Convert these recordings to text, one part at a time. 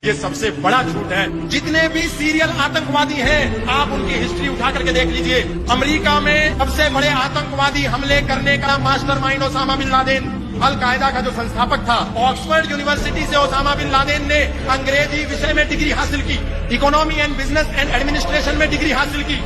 ये सबसे बड़ा झूठ है। जितने भी सीरियल आतंकवादी हैं, आप उनकी हिस्ट्री उठा करके देख लीजिए। अमेरिका में सबसे बड़े आतंकवादी हमले करने का मास्टरमाइंड ओसामा बिन लादेन, अल कायदा का जो संस्थापक था। ऑक्सफोर्ड यूनिवर्सिटी से ओसामा बिन लादेन ने अंग्रेजी विषय में डिग्री हासिल की, economy and business and administration में डिग्री हासिल की,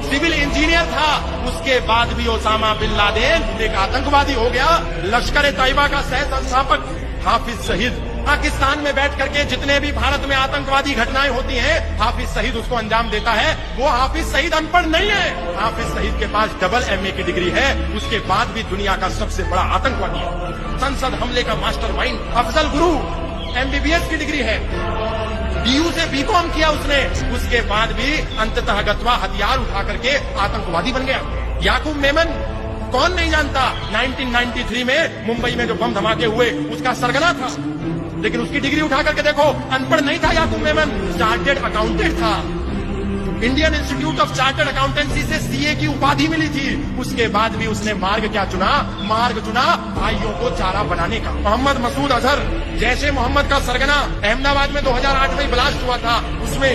सिविल इंजीनियर था। उसके बाद भी ओसामा बिन लादेन एक आतंकवादी हो गया। लश्कर तैयबा का सह संस्थापक हाफिज सईद पाकिस्तान में बैठ करके जितने भी भारत में आतंकवादी घटनाएं होती हैं, हाफिज सईद उसको अंजाम देता है। वो हाफिज सईद अनपढ़ नहीं है, हाफिज सईद के पास डबल MA की डिग्री है। उसके बाद भी दुनिया का सबसे बड़ा आतंकवादी है। संसद हमले का मास्टरमाइंड अफजल गुरु MBBS की डिग्री है, DU से BCom किया उसने। उसके बाद भी अंततः गत्वा हथियार उठा करके आतंकवादी बन गया। याकूब मेमन कौन नहीं जानता, 1993 में मुंबई में जो बम धमाके हुए उसका सरगना था। लेकिन उसकी डिग्री उठा करके देखो, अनपढ़ नहीं था याकूब मेमन, चार्टेड अकाउंटेंट था। Indian institute of chartered accountancy से CA की उपाधि मिली थी। उसके बाद भी उसने मार्ग क्या चुना? मार्ग चुना भाइयों को चारा बनाने का। मोहम्मद मसूद अजहर जैसे मोहम्मद का सरगना अहमदाबाद में 2008 में ब्लास्ट हुआ था, उसमें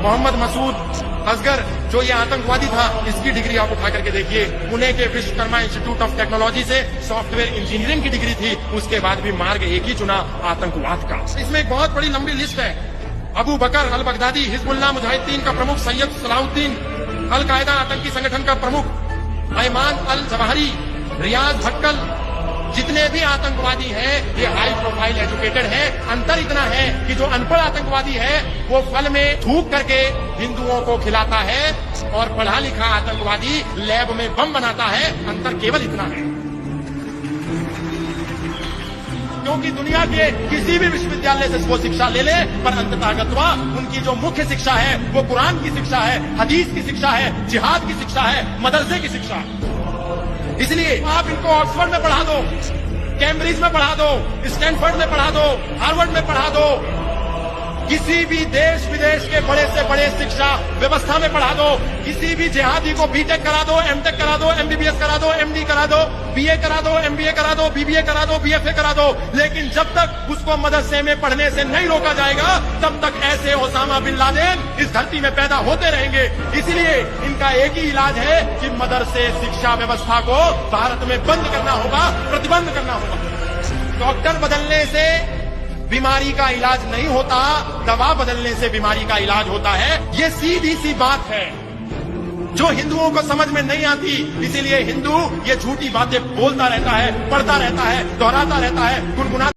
मोहम्मद मसूद असगर जो ये आतंकवादी था, इसकी डिग्री आप उठा करके देखिए। पुणे के विश्वकर्मा इंस्टीट्यूट ऑफ टेक्नोलॉजी से सॉफ्टवेयर इंजीनियरिंग की डिग्री थी। उसके बाद भी मार्ग एक ही चुना, आतंकवाद का। इसमें एक बहुत बड़ी लंबी लिस्ट है। अबू बकर अल बगदादी हिजबुल्लाह मुजाहिदीन का प्रमुख, सैयद सलाउद्दीन अल कायदा आतंकी संगठन का प्रमुख, अयमान अल जवाहरी, रियाज भटकल, जितने भी आतंकवादी हैं ये हाई प्रोफाइल एजुकेटेड हैं। अंतर इतना है कि जो अनपढ़ आतंकवादी है वो फल में थूक करके हिंदुओं को खिलाता है और पढ़ा लिखा आतंकवादी लैब में बम बनाता है। अंतर केवल इतना है। क्योंकि दुनिया के किसी भी विश्वविद्यालय से वो शिक्षा ले ले, पर अंततः गत्वा उनकी जो मुख्य शिक्षा है वो कुरान की शिक्षा है, हदीस की शिक्षा है, जिहाद की शिक्षा है, मदरसे की शिक्षा है। इसलिए आप इनको ऑक्सफोर्ड में पढ़ा दो, कैम्ब्रिज में पढ़ा दो, स्टैनफोर्ड में पढ़ा दो, हार्वर्ड में पढ़ा दो, किसी भी देश विदेश के बड़े से बड़े शिक्षा व्यवस्था में पढ़ा दो। किसी भी जिहादी को BTech करा दो, MTech करा दो, MBBS करा दो, MD करा दो, BA करा दो, MBA करा दो, BBA करा दो, BFA करा दो। लेकिन जब तक उसको मदरसे में पढ़ने से नहीं रोका जाएगा, तब तक ऐसे ओसामा बिन लादेन इस धरती में पैदा होते रहेंगे। इसलिए इनका एक ही इलाज है कि मदरसे शिक्षा व्यवस्था को भारत में बंद करना होगा, प्रतिबंध करना होगा। डॉक्टर बदलने से बीमारी का इलाज नहीं होता, दवा बदलने से बीमारी का इलाज होता है। ये सीधी सी बात है जो हिंदुओं को समझ में नहीं आती। इसीलिए हिंदू ये झूठी बातें बोलता रहता है, पढ़ता रहता है, दोहराता रहता है, गुनगुनाता